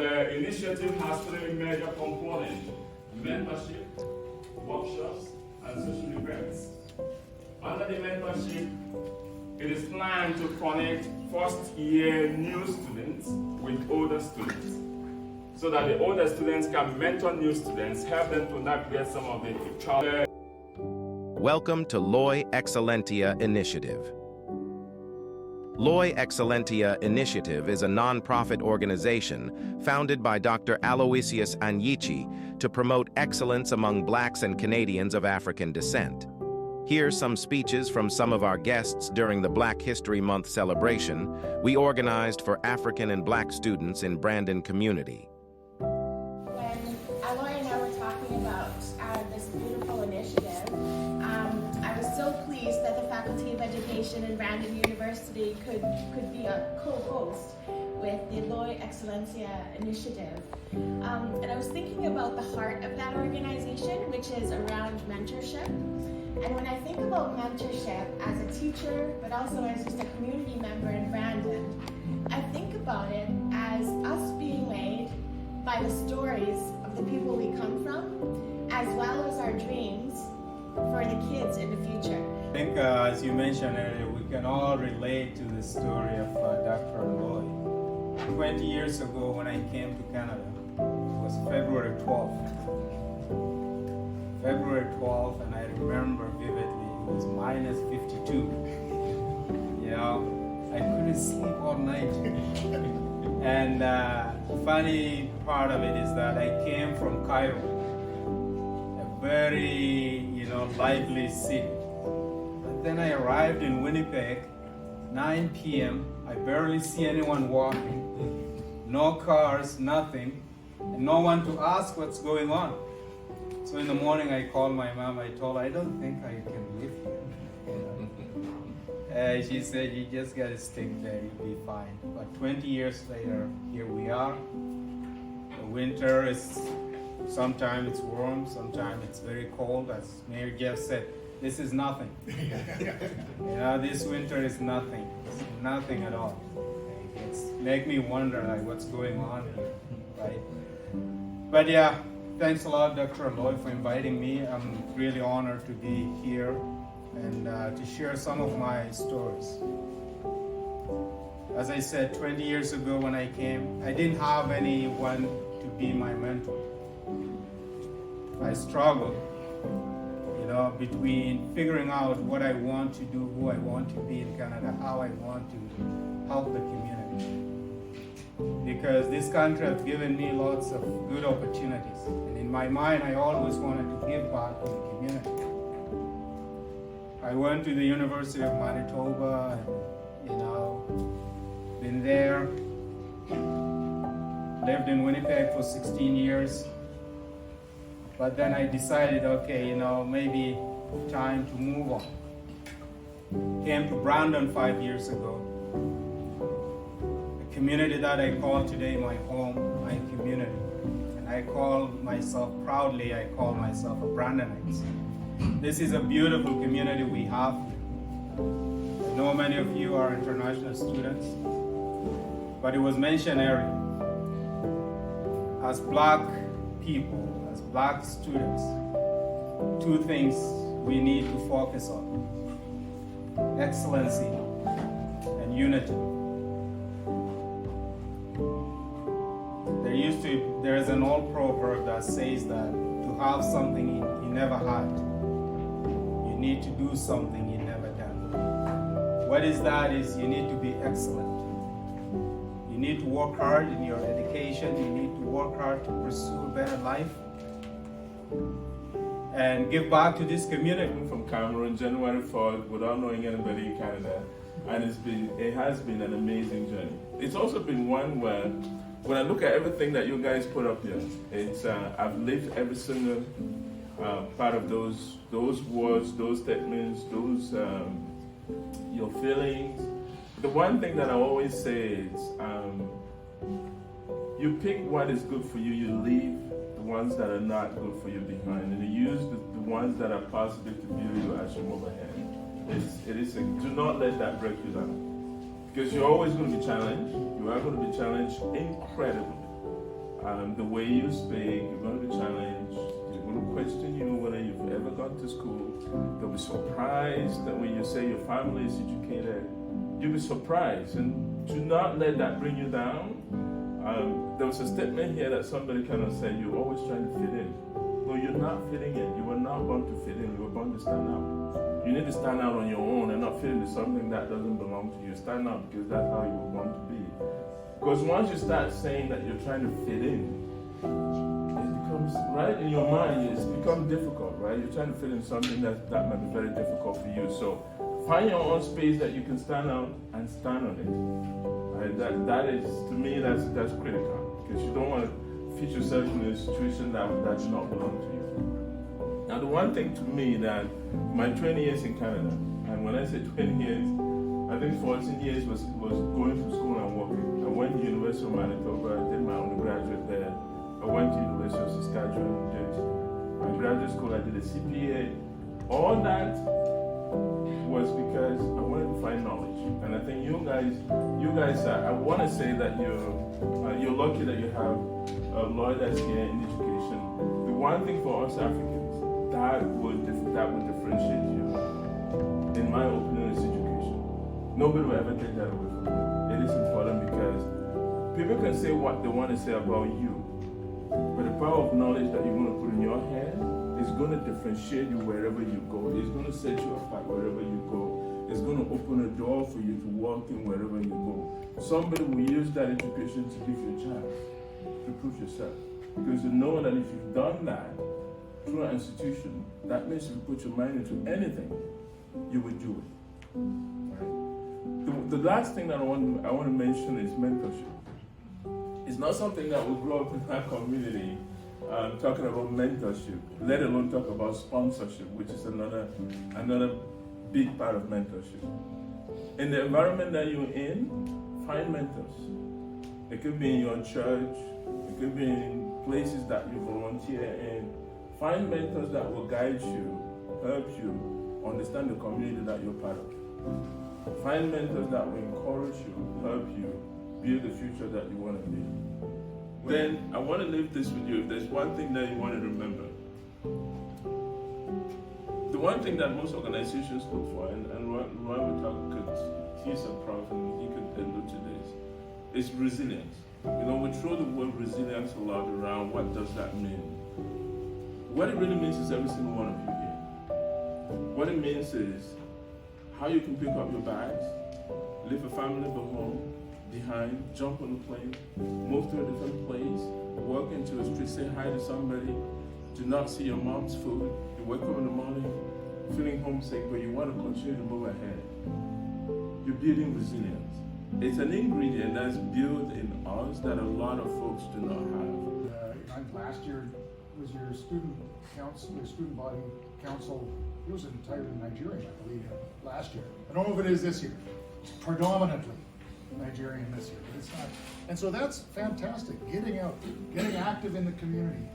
The initiative has three major components: mentorship, workshops, and social events. Under the mentorship, it is planned to connect first-year new students with older students, so that the older students can mentor new students, help them to navigate some of the challenges. Welcome to Loy Excellentia Initiative. Loy Excellentia Initiative is a non-profit organization founded by Dr. Aloysius Anyichi to promote excellence among Blacks and Canadians of African descent. Here's some speeches from some of our guests during the Black History Month celebration we organized for African and Black students in Brandon community. When Aloy and I were talking about this beautiful initiative, I was so pleased that the Faculty of Education in Brandon University could be a co-host with the Loy Excellentia initiative. And I was thinking about the heart of that organization, which is around mentorship. And when I think about mentorship as a teacher, but also as just a community member in Brandon, I think about it as us being made by the stories of the people we come from, as well as our dreams for the kids in the future. I think, as you mentioned earlier, we can all relate to the story of Dr. Loy. 20 years ago when I came to Canada, it was February 12th. February 12th, and I remember vividly, it was minus 52. You know, I couldn't sleep all night. And the funny part of it is that I came from Cairo, a very, lively city. But then I arrived in Winnipeg, 9 p.m. I barely see anyone walking, no cars, nothing, and no one to ask what's going on. So in the morning I called my mom, I told her, I don't think I can live here. She said, you just gotta stick there, you'll be fine. But 20 years later, here we are. The winter is, sometimes it's warm, sometimes it's very cold. As Mayor Jeff said, this is nothing. This winter is nothing. It's nothing at all. It's make me wonder what's going on here, right? But yeah, thanks a lot, Dr. Loy, for inviting me. I'm really honored to be here and to share some of my stories. As I said, 20 years ago when I came, I didn't have anyone to be my mentor. I struggled, between figuring out what I want to do, who I want to be in Canada, how I want to help the community. Because this country has given me lots of good opportunities. And in my mind, I always wanted to give back to the community. I went to the University of Manitoba and, been there, lived in Winnipeg for 16 years. But then I decided, okay, maybe time to move on. Came to Brandon 5 years ago. A community that I call today my home, my community. And I call myself, proudly, I call myself a Brandonite. This is a beautiful community we have. I know many of you are international students, but it was mentioned earlier. As Black people, as Black students, two things we need to focus on: excellency and unity. There is an old proverb that says that to have something you never had, you need to do something you never done. What is that? Is you need to be excellent. You need to work hard in your education. You need to work hard to pursue a better life and give back to this community. From Cameroon, January 4th, without knowing anybody in Canada, and it has been an amazing journey. It's also been one where, when I look at everything that you guys put up here, it's I've lived every single part of those words, those statements, those your feelings. The one thing that I always say is, you pick what is good for you, you leave the ones that are not good for you behind, and you use the ones that are positive to build you as you move ahead. Do not let that break you down, because you're always going to be challenged. You are going to be challenged incredibly. The way you speak, you're going to be challenged. They're going to question you whether you've ever gone to school. They'll be surprised that when you say your family is educated, you'll be surprised. And do not let that bring you down. There was a statement here that somebody kind of said, you're always trying to fit in. No, you're not fitting in. You were not born to fit in. You were born to stand out. You need to stand out on your own and not fit into something that doesn't belong to you. Stand out because that's how you were born to be. Because once you start saying that you're trying to fit in, it becomes, right, in your mind, it's become difficult, right? You're trying to fit in something that might be very difficult for you. So find your own space that you can stand out and stand on it. Right? That is, to me, that's critical. Because you don't want to fit yourself in a situation that does not belong to you. Now, the one thing to me that my 20 years in Canada, and when I say 20 years, I think 14 years was going to school and working. I went to University of Manitoba, I did my undergraduate there. I went to University of Saskatchewan, did my graduate school, I did a CPA. All that was because I wanted to find knowledge. And I think you guys, I want to say that you're lucky that you have Loy that's here in education. The one thing for us Africans that would differentiate you, in my opinion, is education. Nobody will ever take that away from you. It is important because people can say what they want to say about you, but the power of knowledge that you're going to put in your head is going to differentiate you wherever you go. It's going to set you apart wherever you go. It's going to open a door for you to walk in wherever you go. Somebody will use that education to give you a chance to prove yourself. Because you know that if you've done that through an institution, that means if you put your mind into anything, you will do it. Right? The last thing that I want to mention is mentorship. It's not something that we grow up in our community talking about mentorship, let alone talk about sponsorship, which is another big part of mentorship. In the environment that you're in, find mentors. It could be in your church, it could be in places that you volunteer in. Find mentors that will guide you, help you understand the community that you're part of. Find mentors that will encourage you, help you build the future that you want to be. Then I want to leave this with you. If there's one thing that you want to remember, the one thing that most organizations look for, and Ron will talk, he's a prof and he could allude to this, is resilience. You know, we throw the word resilience a lot around. What does that mean? What it really means is every single one of you here. What it means is how you can pick up your bags, leave a family behind, jump on a plane, move to a different place, walk into a street, say hi to somebody, do not see your mom's food, you wake up in the morning feeling homesick, but you want to continue to move ahead. You're building resilience. It's an ingredient that's built in us that a lot of folks do not have. Last year was your student council, your student body council. It was entirely Nigerian, I believe, last year. I don't know if it is this year. Predominantly Nigerian this year, but it's not. And so that's fantastic. Getting out, getting active in the community.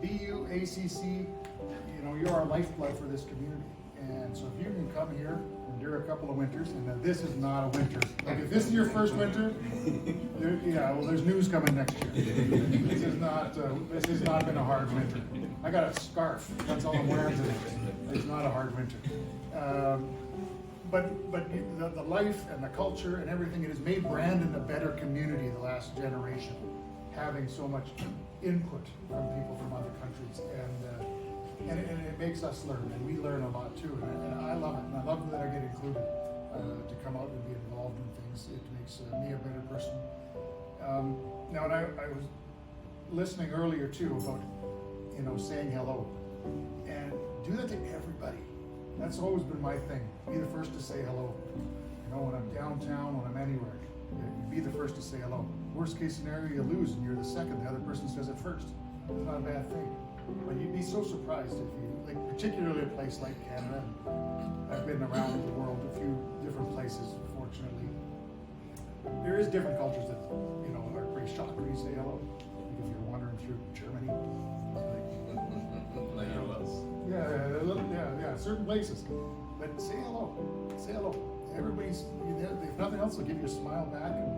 BU, ACC, you know, you're our lifeblood for this community. And so if you can come here, endure a couple of winters, and this is not a winter. Like if this is your first winter, there's news coming next year. This has not been a hard winter. I got a scarf. That's all I'm wearing today. It's not a hard winter. But the life and the culture and everything, it has made Brandon a better community the last generation, having so much input from people from other countries, and it makes us learn, and we learn a lot too, and I love it, and I love that I get included to come out and be involved in things. It makes me a better person. Now, and I was listening earlier too about, you know, saying hello, and do that to everybody. That's always been my thing. Be the first to say hello. You know, when I'm downtown, when I'm anywhere, you be the first to say hello. Worst case scenario, you lose and you're the second. The other person says it first. It's not a bad thing. But you'd be so surprised if you, like, particularly a place like Canada. I've been around the world, a few different places, fortunately. There is different cultures that, you know, are pretty shocked when you say hello. Like if you're wandering through Germany, Like who else? Yeah, certain places. But say hello. Say hello. Everybody's, if nothing else, they'll give you a smile back. And